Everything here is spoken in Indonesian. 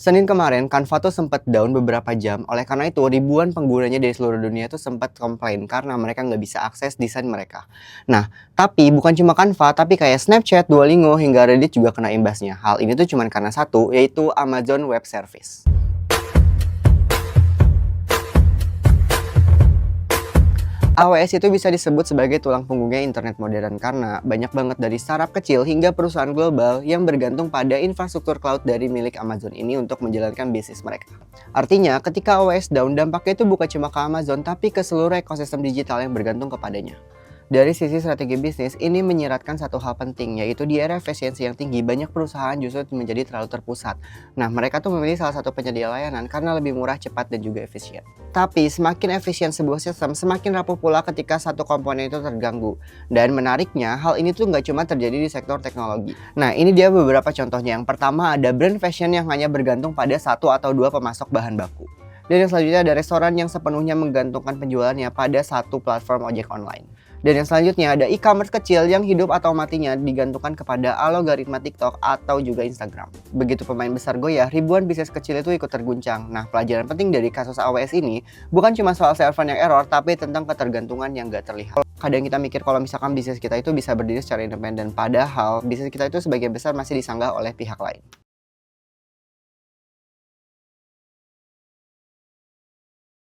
Senin kemarin, Canva tuh sempat down beberapa jam. Oleh karena itu, ribuan penggunanya dari seluruh dunia tuh sempat komplain karena mereka nggak bisa akses desain mereka. Nah, tapi bukan cuma Canva, tapi kayak Snapchat, Duolingo, hingga Reddit juga kena imbasnya. Hal ini tuh cuma karena satu, yaitu Amazon Web Service. AWS itu bisa disebut sebagai tulang punggungnya internet modern karena banyak banget dari startup kecil hingga perusahaan global yang bergantung pada infrastruktur cloud dari milik Amazon ini untuk menjalankan bisnis mereka. Artinya, ketika AWS down, dampaknya itu bukan cuma ke Amazon tapi ke seluruh ekosistem digital yang bergantung kepadanya. Dari sisi strategi bisnis, ini menyiratkan satu hal penting, yaitu di era efisiensi yang tinggi, banyak perusahaan justru menjadi terlalu terpusat. Nah, mereka tuh memilih salah satu penyedia layanan karena lebih murah, cepat, dan juga efisien. Tapi, semakin efisien sebuah sistem, semakin rapuh pula ketika satu komponen itu terganggu. Dan menariknya, hal ini tuh nggak cuma terjadi di sektor teknologi. Nah, ini dia beberapa contohnya. Yang pertama, ada brand fashion yang hanya bergantung pada satu atau dua pemasok bahan baku. Dan yang selanjutnya ada restoran yang sepenuhnya menggantungkan penjualannya pada satu platform ojek online. Dan yang selanjutnya ada e-commerce kecil yang hidup atau matinya digantungkan kepada algoritma TikTok atau juga Instagram. Begitu pemain besar goyah, ribuan bisnis kecil itu ikut terguncang. Nah, pelajaran penting dari kasus AWS ini bukan cuma soal server yang error, tapi tentang ketergantungan yang gak terlihat. Kadang kita mikir kalau misalkan bisnis kita itu bisa berdiri secara independen, padahal bisnis kita itu sebagian besar masih disanggah oleh pihak lain.